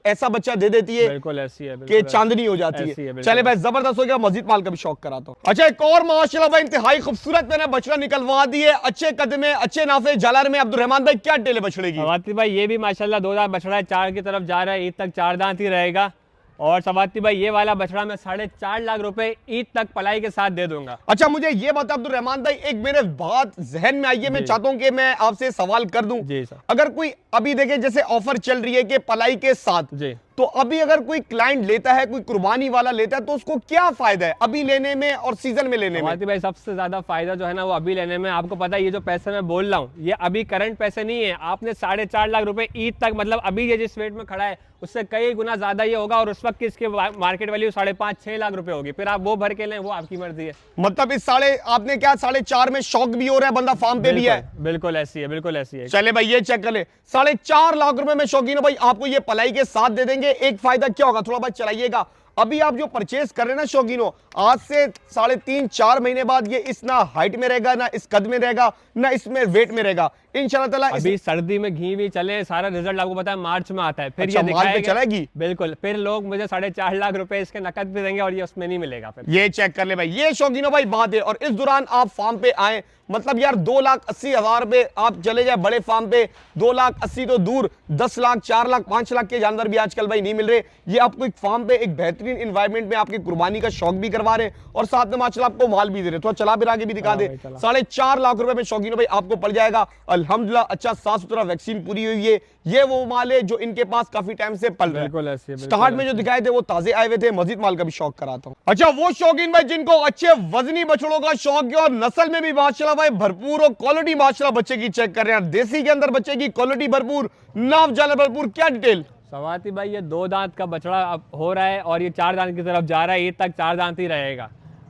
ऐसा बच्चा दे देती है, बिल्कुल ऐसी है, कि चांदनी हो जाती है। चले भाई जबरदस्त हो गया, मस्जिद माल का भी शौक कराता हूँ। अच्छा एक और माशाल्लाह भाई इंतहाई खूबसूरत मैंने बछड़ा निकलवा दी है, अच्छे कद में, अच्छे नाफे जालर में। अब्दुर्रहमान भाई क्या टेले बछड़े की? सवाती भाई ये भी माशाल्लाह 2 दांत बछड़ा है, 4 की तरफ जा रहा है, ईद तक 4 दांत ही रहेगा। और सवाती भाई ये वाला बछड़ा मैं 4.5 लाख रुपए ईद तक पलाई के साथ दे दूंगा। अच्छा मुझे ये बता अब्दुर्रहमान भाई, एक मेरे बात जहन में आई है, मैं चाहता हूँ कि मैं आपसे सवाल कर दूं। जी सर। अगर कोई अभी देखे जैसे ऑफर चल रही है कि पलाई के साथ, जी, तो अभी अगर कोई क्लाइंट लेता है, कोई कुर्बानी वाला लेता है, तो उसको क्या फायदा है अभी लेने में और सीजन में लेने में? भाई सबसे ज्यादा फायदा जो है ना वो अभी लेने में। आपको पता है ये जो पैसे मैं बोल रहा हूँ ये अभी करंट पैसे नहीं है। आपने 4.5 लाख रुपए ईद तक, मतलब अभी ये जिस रेट में खड़ा है उससे कई गुना ज्यादा ये होगा, और उस वक्त की इसके मार्केट वैल्यू 5.5-6 लाख रुपए होगी। फिर आप वो भर के लें, वो आपकी मर्जी है। मतलब इस आपने क्या 4.5 में शौक भी हो रहा है, बंदा फार्म पे भी है। बिल्कुल ऐसी है, बिल्कुल ऐसी है। चले भाई ये चेक कर ले, 4.5 लाख रुपए में शौकीन भाई आपको ये पलाई के साथ दे देंगे। एक फायदा क्या होगा, थोड़ा बहुत चलाइएगा। अभी आप जो परचेस कर रहे हैं ना शौकीनों, आज से 3.5-4 महीने बाद ये इस ना हाइट में रहेगा, ना इस कद में रहेगा, ना इसमें वेट में रहेगा। इंशाल्लाह ताला। अभी सर्दी में घी भी चले, सारा रिजल्ट आपको पता है मार्च में आता है, फिर अच्छा, ये मार्च में दिखाएगा चलेगी? बिल्कुल, फिर लोग मुझे 4.5 लाख रुपए इसके नकद भी देंगे और ये उसमें नहीं मिलेगा फिर। ये चेक कर ले भाई, ये शौकीनों भाई बात है। और इस दौरान आप फार्म पे आए, मतलब यार 2,80,000 पे आप चले जाए बड़े फार्म पे, 2,80,000 तो दूर, 10 लाख, 4 लाख, 5 लाख के जानवर भी आजकल भाई नहीं मिल रहे। ये आपको एक फार्म पे एक बेहतरीन इन्वायरमेंट में आपकी कुर्बानी का शौक भी करवा रहे हैं और साथ में माशाल्लाह आपको माल भी दे रहे। थोड़ा चला फिर आगे भी दिखा दे। 4.5 लाख रुपए में शौकीनों भाई आपको पड़ जाएगा अल्हम्दुलिल्लाह। अच्छा साफ सुथरा वैक्सीन पूरी हुई है। ये वो माल है जो इनके पास काफी टाइम से पल रहा है। स्टार्ट में जो दिखाए थे वो ताजे आए हुए थे। मजीद माल का भी शौक कराता हूं। अच्छा, वो शौकीन भाई जिनको अच्छे वजनी बछड़ों का शौक है और नस्ल में भी माशाल्लाह भाई भरपूर और क्वालिटी माशाल्लाह बच्चे की चेक कर रहे हैं। देसी के अंदर बच्चे की क्वालिटी भरपूर, नाव जाल भरपूर, क्या डिटेल? सवाती भाई ये 2 दांत का बछड़ा अब हो रहा है और ये 4 दांत की तरफ जा रहा है। ईद तक 4 दांत ही रहेगा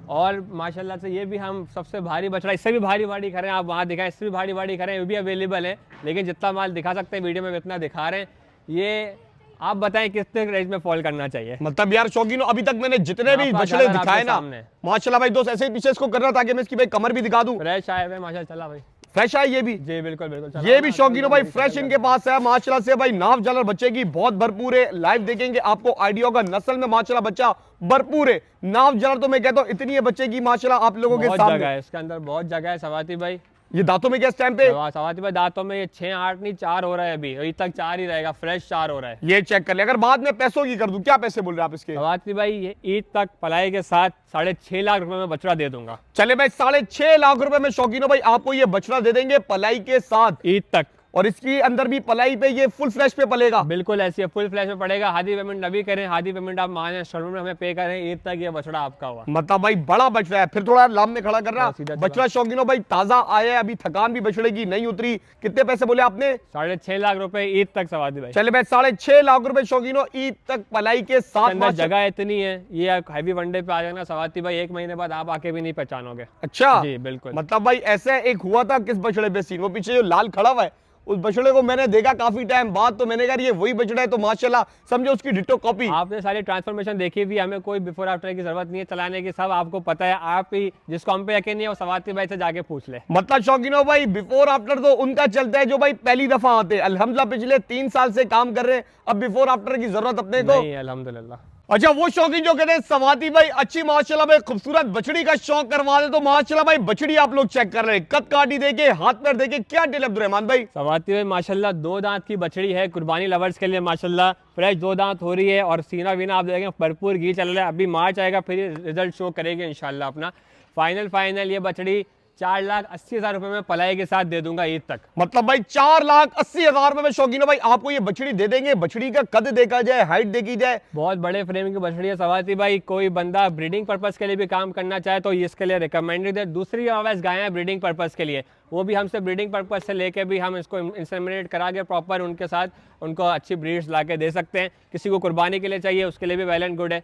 और माशाल्लाह से ये भी हम सबसे भारी बछड़ा, इससे भी भारी करें, आप वहाँ दिखाएं, इससे भी भारी करें, ये भी अवेलेबल है। लेकिन जितना माल दिखा सकते हैं वीडियो में इतना दिखा रहे हैं। ये आप बताएं कितने रेंज में फॉल करना चाहिए? मतलब यार शौकीनों, अभी तक मैंने जितने भी बछड़े दिखाए ना माशाल्लाह भाई दोस्त, ऐसे ही पीछे इसको करना ताकि मैं इसकी भाई कमर भी दिखा दूं। फ्रेश आए हुए माशाल्लाह। चला भाई फ्रेश है ये भी? जी बिल्कुल ये भी शौकीनों भाई फ्रेश इनके पास है माशाल्लाह से भाई। नाव जालर बच्चे की बहुत भरपूर है। लाइव देखेंगे आपको आइडिया होगा। नस्ल में माशाल्लाह बच्चा भरपूर है। नाव जालर तो मैं कहता हूँ इतनी है बच्चे की माशाल्लाह आप लोगों के सामने है, इसके अंदर बहुत जगह है सवाती भाई। ये दांतों में क्या टाइम पे? सवाती भाई दांतों में ये 6, 8 नहीं 4 हो रहा है अभी तक 4 ही रहेगा। फ्रेश 4 हो रहा है। ये चेक कर ले। अगर बाद में पैसों की कर दूं, क्या पैसे बोल रहे हैं आप इसके? सवाती भाई ये ईद तक पलाई के साथ 6.5 लाख रुपए में बछड़ा दे दूंगा। चले भाई 6.5 लाख रुपए में शौकीनों भाई आपको ये बछड़ा दे देंगे पलाई के साथ ईद तक। और इसकी अंदर भी पलाई पे ये फुल फ्लैश पे पलेगा। बिल्कुल ऐसी है, फुल फ्लैश में पड़ेगा। आधी पेमेंट अभी करें, आधी पेमेंट आप माने शोरूम में हमें पे करें, ईद तक ये बछड़ा आपका हुआ। मतलब भाई बड़ा बछड़ा है। फिर थोड़ा लाम में खड़ा कर रहा बछड़ा शौकीनों भाई ताजा आया है, अभी थकान भी बछड़े की नहीं उतरी। कितने पैसे बोले आपने? 6.5 लाख रुपए ईद तक सवाती भाई। चले भाई 6.5 लाख रुपए शौकीनों ईद तक पलाई के साथ। जगह इतनी है, ये हैवी वनडे पे आ जाना सवाती भाई, 1 महीने बाद आप आके भी नहीं पहचानोगे। अच्छा जी बिल्कुल। मतलब भाई ऐसा एक हुआ था किस बछड़े पे सीन, वो पीछे जो लाल खड़ा हुआ है उस बछड़े को मैंने देखा काफी टाइम बाद, तो मैंने कहा ये वही बछड़ा है, तो माशाल्लाह समझो उसकी डिट्टो कॉपी। आपने सारी ट्रांसफॉर्मेशन देखी भी, हमें कोई बिफोर आफ्टर की जरूरत नहीं है चलाने की, सब आपको पता है। आप ही जिसको हम पे यकीन नहीं है वो सवाती भाई से जाके पूछ ले। मतलब शौकीनों भाई बिफोर आफ्टर तो उनका चलता है जो भाई पहली दफा आते हैं। अल्हम्दुलिल्लाह पिछले 3 साल से काम कर रहे हैं, अब बिफोर आफ्टर की जरूरत अपने को नहीं है अल्हम्दुलिल्लाह। अच्छा, वो शौकीन जो कहते हैं सवाती भाई अच्छी माशाल्लाह भाई खूबसूरत बछड़ी का शौक करवा दे, तो माशाल्लाह भाई बछड़ी आप लोग चेक कर रहे हैं, कद काटी देके, हाथ पैर देके, क्या डिटेल अब्दुर्रहमान भाई? सवाती भाई माशाल्लाह 2 दांत की बछड़ी है, कुर्बानी लवर्स के लिए माशाल्लाह फ्रेश 2 दांत हो रही है और सीना वीना आप देखें भरपूर घी चल रहा है। अभी मार्च आएगा फिर रिजल्ट शो करेगी इंशाल्लाह अपना। फाइनल ये बछड़ी 4,80,000 रुपए में पलाई के साथ दे दूंगा ईद तक। मतलब भाई 4,80,000 रुपए में शौकीनों भाई आपको ये बछड़ी दे देंगे। बछड़ी का कद देखा जाए, हाइट देखी जाए, बहुत बड़े फ्रेम की बछड़ी है सवाती भाई। कोई बंदा ब्रीडिंग पर्पस के लिए भी काम करना चाहे तो इसके लिए रिकमेंडेड है। दूसरी आवाज गाय है ब्रीडिंग पर्पस के लिए, वो भी हमसे ब्रीडिंग पर्पस से लेके भी हम इसको इंसेमिनेट करा के प्रॉपर उनके साथ उनको अच्छी ब्रीड्स ला के दे सकते हैं। किसी को कुर्बानी के लिए चाहिए उसके लिए भी वेल एंड गुड है।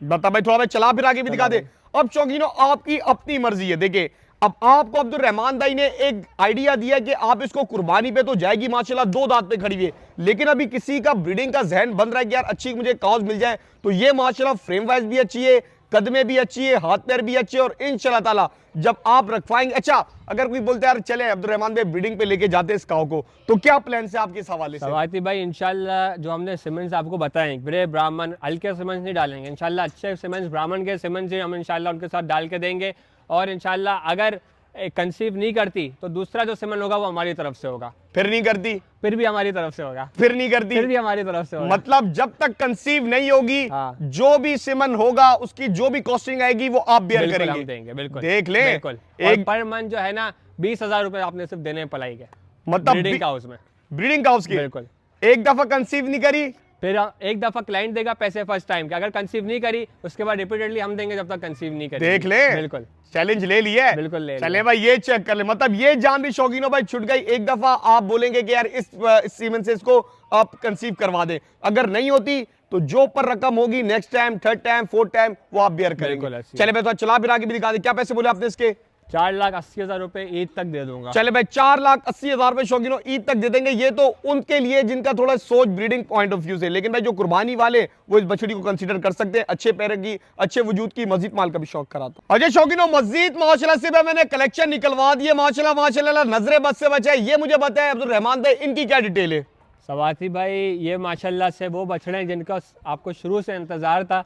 बता भाई थोड़ा भाई चला फिर आगे भी दिखा दे। अब शौकीनों आपकी अपनी मर्जी है। देखिए अब आपको अब्दुर्रहमान भाई ने एक आइडिया दिया कि आप इसको कुर्बानी पे तो जाएगी माशाल्लाह 2 दांत पे खड़ी हुई है, लेकिन अभी किसी का ब्रीडिंग का जहन बन रहा है कि यार अच्छी मुझे काउज मिल जाए, तो ये माशाल्लाह फ्रेम वाइज भी अच्छी है, कद में भी अच्छी है, हाथ पैर भी अच्छे, और इंशाल्लाह ताला जब आप रखवाएंगे। अच्छा अगर कोई बोलते यार चले अब्दुर्रहमान भाई ब्रीडिंग पे लेके जाते इस काउ को, तो क्या प्लान है आपके इस हवाले से? सवाती भाई इंशाल्लाह जो हमने सीमेंट्स आपको बताएं, ग्रे ब्राह्मण हल्के सीमेंट्स नहीं डालेंगे इंशाल्लाह, अच्छे सीमेंट्स ब्राह्मण के सीमेंट्स हम इंशाल्लाह उनके साथ डाल के देंगे। और इंशाल्लाह अगर कंसीव नहीं करती तो दूसरा जो सीमेंट होगा वो हमारी तरफ से होगा। फिर नहीं करती? फिर भी हमारी तरफ से होगा। फिर नहीं करती? फिर भी हमारी तरफ से होगा। मतलब जब तक कंसीव नहीं होगी जो भी सीमन होगा उसकी जो भी कॉस्टिंग आएगी वो आप बेयर करेंगे? हम देंगे बिल्कुल। देख ले बिल्कुल। एक पर मंथ जो है ना 20,000 रुपए आपने सिर्फ देने पलाई के, मतलब ब्रीडिंग काउस में। ब्रीडिंग काउस की? बिल्कुल। एक दफा कंसीव नहीं करी फिर एक दफा क्लाइंट देगा पैसे फर्स्ट टाइम के, अगर कंसीव नहीं करी उसके बाद रिपीटेडली हम देंगे जब तक कंसीव नहीं करी। देख ले, बिल्कुल चैलेंज ले लिया है। बिल्कुल ले चले भाई ये चेक कर ले। मतलब ये जान भी शौकीनों भाई छुट गई। एक दफा आप बोलेंगे कि यार इस सीमन से इसको आप कंसीव करवा दें, अगर नहीं होती तो जो पर रकम होगी next time, third time, fourth time वो आप बेयर करेंगे। चले भाई तो चला फिर आगे भी दिखा दे। क्या पैसे बोले आपने इसके? 4,80,000 रुपए ईद तक दे दूंगा। चले भाई 4,80,000 रुपए शौकीनों ईद तक दे देंगे। ये तो उनके लिए जिनका थोड़ा सोच ब्रीडिंग पॉइंट ऑफ व्यू से, लेकिन भाई जो कुर्बानी वाले वो इस बछड़ी को कंसीडर कर सकते हैं। अच्छे पैर की, अच्छे वजूद की, मस्जिद माल का भी शौक कराता। अजय शौकीनों मस्जिद माशाल्लाह से मैंने कलेक्शन निकलवा दिए माशाल्लाह माशाल्लाह, नजरे बस से बचाए। ये मुझे बताया अब्दुल रहमान भाई, इनकी क्या डिटेल है? सवाती भाई ये माशाल्लाह से वो बछड़े हैं जिनका आपको शुरू से इंतजार था,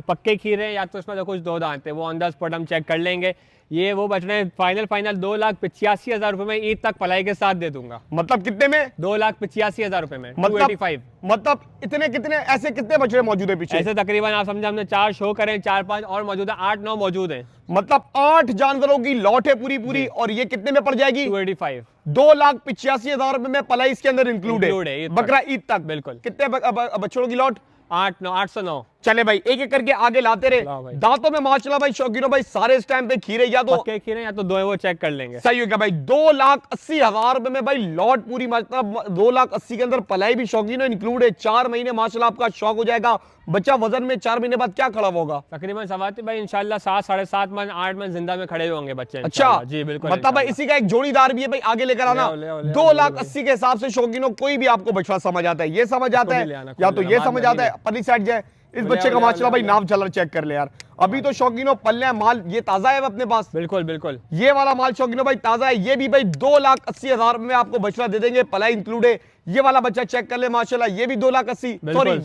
पक्के खीरे या तो उसमें तो कुछ दो दांत है, वो ऑन द स्पॉट हम चेक कर लेंगे। ये वो बछड़े फाइनल 2,85,000 रुपए में ईद तक पलाई के साथ दे दूंगा। मतलब कितने में? 2,85,000 रुपए में, मतलब 285। मतलब इतने कितने ऐसे कितने बछड़े मौजूद है पीछे? ऐसे तकरीबन आप समझे हमने 4 शो करें, 4-5 और मौजूद है, 8-9 मौजूद हैं। मतलब 8 जानवरों की लॉट है पूरी और ये कितने में पड़ जाएगी? 285। 2,85,000 रुपए में पलाई इसके अंदर इंक्लूड है, बकरा ईद तक। बिल्कुल। कितने बछड़ों की लॉट? 809। चले भाई एक एक करके आगे लाते रहे। दांतों में माशाल्लाह भाई शौकीनों भाई सारे इस टाइम पे खीरे या तो पक्के खीरे या तो दो है, वो चेक कर लेंगे। सही हो गया भाई। 2,80,000 रुपए में भाई लॉट पूरी, मतलब 2,80,000 के अंदर पलाई भी शौकीनों इंक्लूड है। 4 महीने माशाल्लाह आपका शौक हो जाएगा। बच्चा वजन में 4 महीने बाद क्या खड़ा होगा? तकरीबन सवाती भाई इंशाल्लाह 7, 7.5 मन, 8 मन जिंदा में खड़े होंगे बच्चे। अच्छा जी बिल्कुल। मतलब भाई इसी का एक जोड़ीदार भी है भाई, आगे लेकर आना। 2,80,000 के हिसाब से शौकीनों कोई भी आपको बछड़ा समझ आता है, ये समझ आता है या तो ये समझ आता है। पल्ली साइड जाए, इस बच्चे का माशाल्लाह भाई नाम चलर चेक कर ले यार। अभी तो शौकीनों पल्ले माल ये ताजा है अपने पास। बिल्कुल बिल्कुल। ये वाला माल शौकीनों भाई ताजा है। ये भी भाई 2,80,000 में आपको बछड़ा दे देंगे, पलाई इंक्लूड है। ये वाला बच्चा चेक कर ले माशाल्लाह, ये भी 2,80,000 सॉरी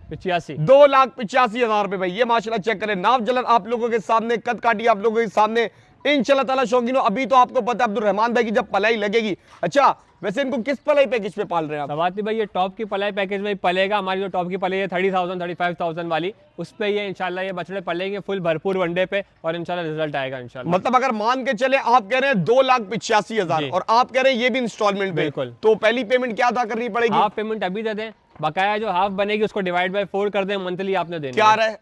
2,85,000 रुपए भाई। ये माशाल्लाह चेक करें, नाव जलन आप लोगों के सामने, कद काटी आप लोगों के सामने। इंशाल्लाह ताला शौकीनों अभी तो आपको पता है अब्दुल रहमान भाई की जब पलाई लगेगी। अच्छा वैसे इनको किस पलाई पैकेज पे पाल रहे हैं आप? सवाती भाई ये टॉप की पलाई पैकेज में पलेगा। हमारी जो टॉप की पलाई है 30,000 35,000 वाली, उस पे ये इंशाल्लाह ये बछड़े पलेंगे फुल भरपूर वनडे पे और इंशाल्लाह रिजल्ट आएगा इंशाल्लाह। मतलब अगर मान के चले आप कह रहे हैं 2,85,000 और आप कह रहे हैं ये भी इंस्टॉलमेंट पे, बिल्कुल। तो पहली पेमेंट क्या अदा करनी पड़ेगी? हाफ पेमेंट अभी दे दें, बकाया जो हाफ बनेगी उसको डिवाइड बाय 4 कर दें, मंथली आपने देनी क्या रहे?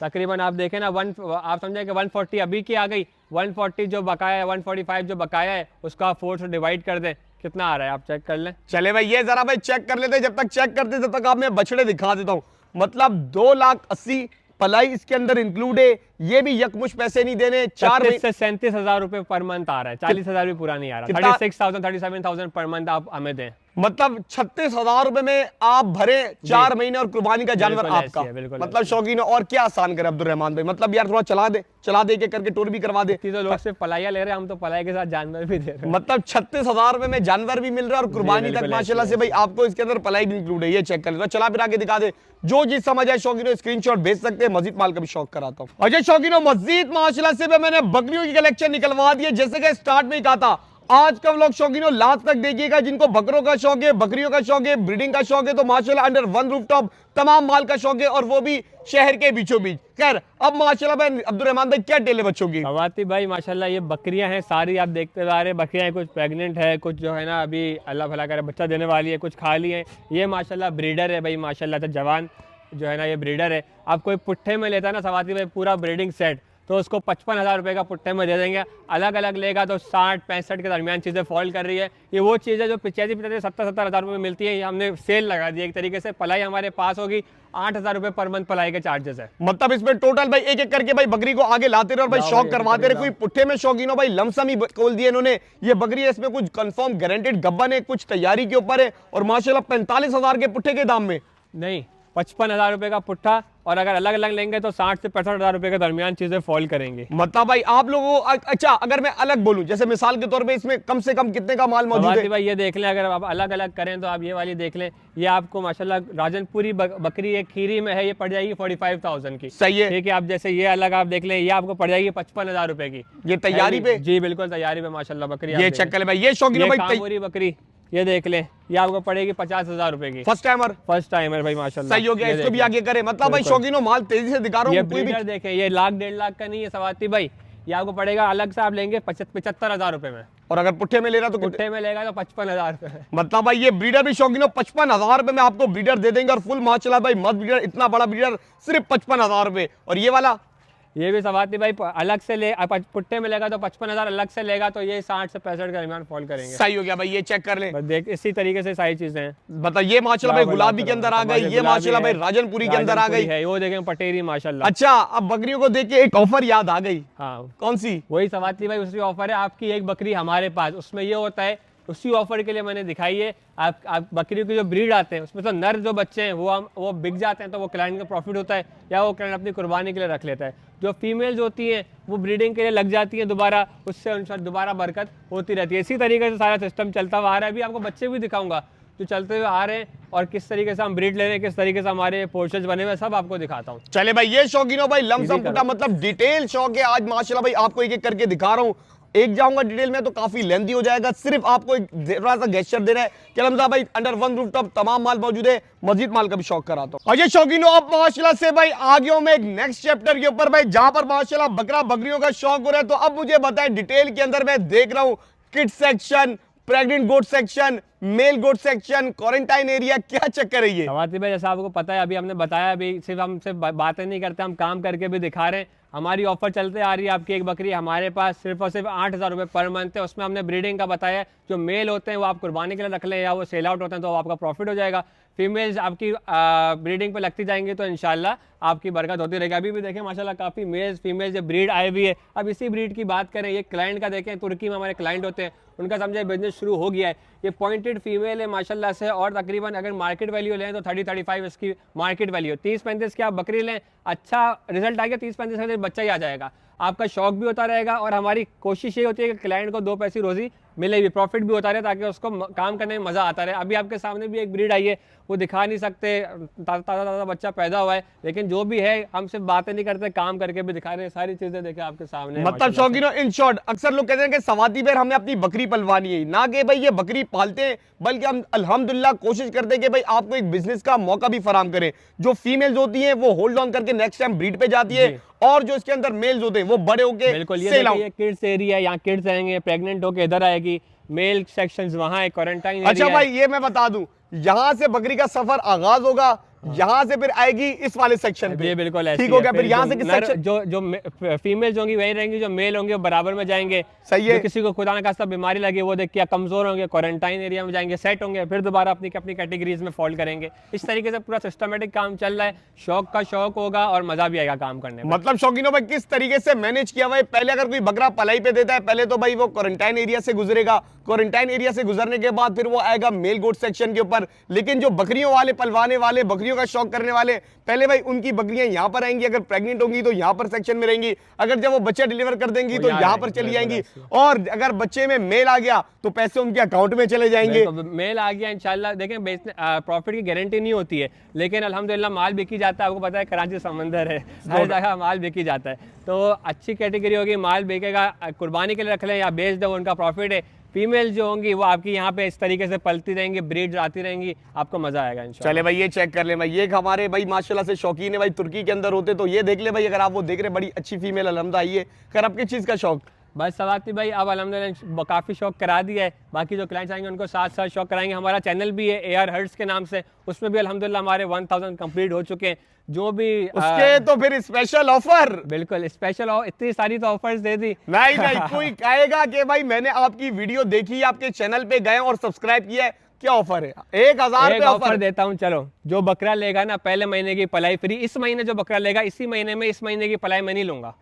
तकरीबन आप देखें ना आप समझे कि 140 अभी की आ गई, 140 जो बकाया है, 145 जो बकाया है उसका 4 से डिवाइड कर दें, कितना आ रहा है आप चेक कर लें। चले भाई ये जरा भाई चेक कर लेते, जब तक चेक करते तब तक आप मैं बछड़े दिखा देता हूं। मतलब 2,80,000 पलाई इसके अंदर इंक्लूड है। ये भी यकमुश पैसे नहीं देने। 4 से 37,000 रुपए पर मंथ आ रहा है, 40,000 भी पूरा नहीं आ रहा। 36,000 37,000 पर मंथ आप हमें दें। मतलब 36,000 रुपए में आप भरे 4 महीने और कुर्बानी का जानवर आपका। मतलब शौकीन और क्या आसान करे अब्दुल रहमान भाई, मतलब यार थोड़ा चला दे के करके टूर भी करवा दे। तो लोग सिर्फ पलाइया ले रहे हैं, हम तो पलाई के साथ जानवर भी दे रहे हैं। मतलब 36,000 रुपए में जानवर भी मिल रहा है और कुर्बानी तक माशाल्लाह से भाई आपको इसके अंदर पलाई भी इंक्लूड है। ये चेक कर लो, चला फिर आगे दिखा दे। जो चीज समझ आए शौकीनों स्क्रीनशॉट भेज सकते हैं। मस्जिद माल का भी शौक कराता हूँ। अजय शौकीनों मस्जिद माशाल्लाह से मैंने बकरियों की कलेक्शन निकलवा दी है। जैसे कि स्टार्ट में ही कहा था, आज का व्लॉग शौकीनों लास्ट तक देखिएगा। जिनको बकरों का शौक है, बकरियों का शौक है, ब्रीडिंग का शौक है, तो माशाल्लाह अंडर वन रूफटॉप तमाम माल का शौक है और वो भी शहर के बीचों बीच। खैर अब माशाल्लाह भाई अब्दुल रहमान भाई क्या टेले बच्चों की? सवाती भाई माशाल्लाह ये बकरियां हैं सारी, आप देखते आ रहे हैं बकरियां हैं, कुछ प्रेग्नेंट है, कुछ जो है ना अभी अल्लाह भला करे बच्चा देने वाली है, कुछ खाली है। ये माशाल्लाह ब्रीडर है भाई, माशाल्लाह तो जवान जो है ना ये ब्रीडर है। आप कोई पुट्ठे में लेता है ना सवाती भाई पूरा ब्रीडिंग सेट, तो उसको 55,000 रुपये का पुट्ठे में दे देंगे। अलग अलग लेगा तो 60-65 के दरमियान चीज़ें फॉल कर रही है। ये वो चीज़ है जो 85-70 70,000 रुपये में मिलती है। ये हमने सेल लगा दी एक तरीके से। पलाई हमारे पास होगी 8,000 रुपये पर मंथ पलाई के चार्जेस है। मतलब इसमें टोटल भाई एक एक करके भाई बकरी को आगे लाते रहे और भाई शौक करवाते रहे। कोई पुट्ठे में शौकीनों भाई लमसम ही खोल दिए इन्होंने। ये बकरी है, इसमें कुछ कंफर्म गारंटेड गब्बन है, कुछ तैयारी के ऊपर है और माशाल्लाह 45,000 के पुट्ठे के दाम में नहीं, 55,000 रुपये का पुट्ठा, और अगर अलग अलग लेंगे तो 60 से 65,000 रुपये के दरमियान चीजें फॉल करेंगे। मतलब भाई आप लोगों अच्छा अगर मैं अलग बोलूं, जैसे मिसाल के तौर पे इसमें कम से कम कितने का माल मौजूद है? भाई ये देख लें, अगर आप अलग अलग करें तो आप ये वाली देख लें। ये आपको माशाल्लाह राजनपुरी बकरी एक खीरी में है, ये पड़ जाएगी 45,000 की। सही है, ठीक है। आप जैसे ये अलग आप देख लें, ये आपको पड़ जाएगी 55,000 रुपए की। ये तैयारी पे? जी बिल्कुल तैयारी पे माशाल्लाह बकरी। ये चेक कर भाई, ये शौकीन भाई बकरी ये देख लें, ये आपको पड़ेगी 50,000 रुपए की। फर्स्ट टाइमर भाई माशाल्लाह। सही हो गया, इसको भी आगे करे। मतलब भाई शौकीनों माल तेजी से दिखा रहा हूँ। ये ब्रीडर देखें, ये 1,00,000-1,50,000 का नहीं है सवाती भाई, ये आपको पड़ेगा अलग से आप लेंगे 75,000 रुपए में। और अगर पुट्ठे में ले रहा तो पुट्ठे में लेगा तो 55,000 रुपए। मतलब भाई ये ब्रीडर भी शौकीनों 55,000 रुपए में आपको ब्रीडर दे देंगे और फुल माशाल्लाह भाई मस्त ब्रीडर, इतना बड़ा ब्रीडर सिर्फ 55,000 रुपए। और ये वाला ये भी सवाती भाई अलग से ले पुट्टे में लेगा तो 55,000, अलग से लेगा तो ये 60 से 65 के दरमियान फॉल करेंगे। सही हो गया भाई, ये चेक कर ले। बस देख इसी तरीके से सारी चीजें हैं। बता, ये माशाल्लाह भाई गुलाबी के अंदर आ गई, ये माशाल्लाह भाई राजनपुरी के अंदर आ गई है, वो देखें पटेरी माशाल्लाह। अच्छा, अब बकरियों को देख के एक ऑफर याद आ गई। हाँ, कौन सी? वही सवाती भाई उसकी ऑफर है, आपकी एक बकरी हमारे पास। उसमें ये होता है, उसी ऑफर के लिए मैंने दिखाई है। आप बकरियों की जो ब्रीड आते हैं उसमें तो नर जो बच्चे हैं वो बिक जाते हैं, तो वो क्लाइंट का प्रॉफिट होता है, या वो क्लाइंट अपनी कुर्बानी के लिए रख लेता है। जो फीमेल्स होती हैं वो ब्रीडिंग के लिए लग जाती हैं दोबारा, उससे उनसे दोबारा बरकत होती रहती है। इसी तरीके से सारा सिस्टम चलता हुआ आ रहा है। अभी आपको बच्चे भी दिखाऊंगा जो चलते हुए आ रहे हैं, और किस तरीके से हम ब्रीड ले रहे हैं, किस तरीके से हमारे पोर्शेज बने हुए, सब आपको दिखाता हूँ। चले भाई, ये शौकीनों भाई लमसम पुट्टा मतलब डिटेल शौक है। आज माशाल्लाह भाई आपको एक एक करके दिखा रहा हूँ। एक जाऊंगा डिटेल में तो काफी लेंथी हो जाएगा। सिर्फ आपको एक थोड़ा सा गेस्चर देना है कि अलहमदा भाई अंडर वन रूफ टॉप तमाम माल मौजूद है। मजीद माल का भी शौक कराता हूँ। और ये शौकीनों, अब माशाल्लाह से भाई आ गया हूं मैं एक नेक्स्ट चैप्टर के ऊपर भाई, जहां पर माशाल्लाह बकरा बकरियों का शौक हो रहा है। तो अब मुझे बताएं डिटेल के अंदर मैं देख रहा हूँ किड्स सेक्शन, प्रेग्नेंट गोट सेक्शन, मेल गोट सेक्शन, क्वारंटाइन एरिया, क्या चक्कर है ये? सवाती भाई जैसा आपको पता है, अभी हमने बताया, अभी सिर्फ हम सिर्फ बातें नहीं करते, हम काम करके भी दिखा रहे हैं। हमारी ऑफर चलते आ रही है, आपकी एक बकरी हमारे पास सिर्फ और सिर्फ 8,000 रुपये पर मंथ है। उसमें हमने ब्रीडिंग का बताया, जो मेल होते हैं वो आप कुर्बानी के लिए रख लें, या वो सेल आउट होते हैं तो आपका प्रॉफिट हो जाएगा। फीमेल्स आपकी ब्रीडिंग पे लगती जाएंगी तो इंशाल्लाह आपकी बरकत होती रहेगी। अभी भी देखें माशाल्लाह काफ़ी मेल्स फीमेल्स ब्रीड आए हुई है। अब इसी ब्रीड की बात करें, ये क्लाइंट का देखें, तुर्की में हमारे क्लाइंट होते हैं, उनका समझे बिजनेस शुरू हो गया है। ये पॉइंटेड फीमेल है माशाल्लाह से, और तकरीबन अगर मार्केट वैल्यू लें तो 30-35 इसकी मार्केट वैल्यू। 30-35 की आप बकरी लें, अच्छा रिजल्ट आ गया, 30-35 का बच्चा ही आ जाएगा। आपका शौक भी होता रहेगा, और हमारी कोशिश ये होती है कि क्लाइंट को 2 पैसे रोजी मिले भी, प्रॉफिट भी होता रहे, ताकि उसको काम करने में मज़ा आता रहे। अभी आपके सामने भी एक ब्रीड आई है, वो दिखा नहीं सकते, ताज़ा बच्चा पैदा हुआ है, लेकिन जो भी है हम सिर्फ बातें नहीं करते, काम करके भी दिखा रहे हैं। सारी चीज़ें देखें आपके सामने। मतलब शौकीनों, इन शॉर्ट अक्सर लोग कहते हैं कि सवाती बेर हमें अपनी बकरी पलवानी है, ना कि भाई ये बकरी पालते हैं, बल्कि हम अल्हम्दुलिल्लाह कोशिश करते हैं कि भाई आपको एक बिजनेस का मौका भी फराम करें। जो फीमेल्स होती हैं वो होल्ड ऑन करके नेक्स्ट टाइम ब्रीड पे जाती है, और जो इसके अंदर मेल्स होते हैं वो बड़े होके बिल्कुल, ये किड्स एरिया, यहाँ किड्स आएंगे, प्रेग्नेंट होके इधर आएगी, मेल सेक्शंस वहाँ है, क्वारंटाइन। अच्छा भाई, ये मैं बता दूं, यहाँ से बकरी का सफर आगाज होगा, यहाँ से फिर आएगी इस वाले सेक्शन पे। ये बिल्कुल ठीक हो गया। फिर यहाँ से किस सेक्शन? जो फीमेल्स होंगी वही रहेंगी, जो मेल होंगे वो बराबर में जाएंगे। सही है। किसी को खुदा न खास्ता बीमारी लगे, वो देख के कमजोर होंगे, क्वारंटाइन एरिया में जाएंगे, सेट होंगे, फिर दोबारा अपनी कैटेगरीज में फॉल करेंगे। इस तरीके से पूरा सिस्टमेटिक काम चल रहा है। शौक का शौक होगा और मजा भी आएगा काम करने में। मतलब शौकीनों भाई किस तरीके से मैनेज किया हुआ है। पहले अगर कोई बकरा पलाई पे देता है, पहले तो भाई वो क्वारंटाइन एरिया से गुजरेगा, क्वारंटाइन एरिया से गुजरने के बाद फिर वो आएगा मेल गोट सेक्शन के ऊपर। लेकिन जो बकरियों वाले पलवाने वाले, बकरियों का शौक करने वाले, पहले भाई उनकी बकरियां यहाँ पर आएंगी, अगर प्रेग्नेंट होंगी तो यहाँ पर सेक्शन में रहेंगी, अगर जब वो बच्चा डिलीवर कर देंगी तो यहाँ पर चली जाएंगी, और अगर बच्चे में मेल आ गया तो पैसे उनके अकाउंट में चले जाएंगे। मेल आ गया इंशाल्लाह, देखें प्रॉफिट की गारंटी नहीं होती है, लेकिन अल्हम्दुलिल्लाह माल बिकी जाता है। आपको पता है कराची समंदर है, हर जगह माल बिकी जाता है, तो अच्छी कैटेगरी होगी, माल बिकेगा, कुर्बानी के लिए रख लें या बेच दो, उनका प्रॉफिट है। फीमेल जो होंगी वो आपकी यहाँ पे इस तरीके से पलती रहेंगी, ब्रीड आती रहेंगी, आपको मजा आएगा इंशाल्लाह। चले भाई, ये चेक कर ले भाई, ये हमारे भाई माशाल्लाह से शौकीन है भाई, तुर्की के अंदर होते, तो ये देख ले भाई, अगर आप वो देख रहे, बड़ी अच्छी फीमेल अलहमदा आई है। खैर अब किस चीज का शौक? बस सवाती भाई अब अल्हम्दुलिल्लाह काफ़ी शौक करा दिया है, बाकी जो क्लाइंट्स आएंगे उनको साथ साथ शौक कराएंगे। हमारा चैनल भी है AR हर्ट्स के नाम से, उसमें भी अल्हम्दुलिल्लाह हमारे 1000 कंप्लीट हो चुके हैं। जो भी उसके तो फिर स्पेशल ऑफर, बिल्कुल स्पेशल, इतनी सारी तो ऑफर्स दे दी। नहीं कोई कहेगा कि भाई मैंने आपकी वीडियो देखी, आपके चैनल पे गए और सब्सक्राइब किया है, क्या ऑफर है? 1000 पे ऑफर देता हूँ। चलो, जो बकरा लेगा ना पहले महीने की पलाई फ्री, इस महीने जो बकरा लेगा इसी महीने में, इस महीने की पलाई मैं नहीं लूंगा।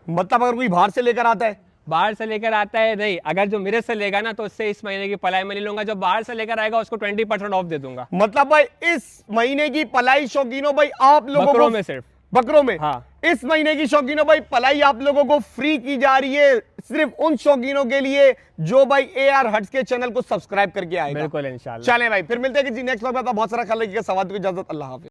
मतलब अगर कोई बाहर से लेकर आता है, बाहर से लेकर आता है नहीं, अगर जो मेरे से लेगा ना तो उससे इस महीने की पलाई में नहीं लूंगा, जो बाहर से लेकर आएगा उसको 20% ऑफ दे दूंगा। मतलब भाई इस महीने की पलाई शौकीनों भाई आप लोगों बकरों को, में सिर्फ बकरों में, हाँ, इस महीने की शौकीनों भाई पलाई आप लोगों को फ्री की जा रही है, सिर्फ उन शौकीनों के लिए जो भाई AR हट्स के चैनल को सब्सक्राइब करके आएगा। बिल्कुल इंशाल्लाह। चलें भाई, फिर मिलते हैं किसी नेक्स्ट व्लॉग में। बहुत सारा ख्याल रखिएगा। सवाल की इजाजत, अल्लाह हाफिज़।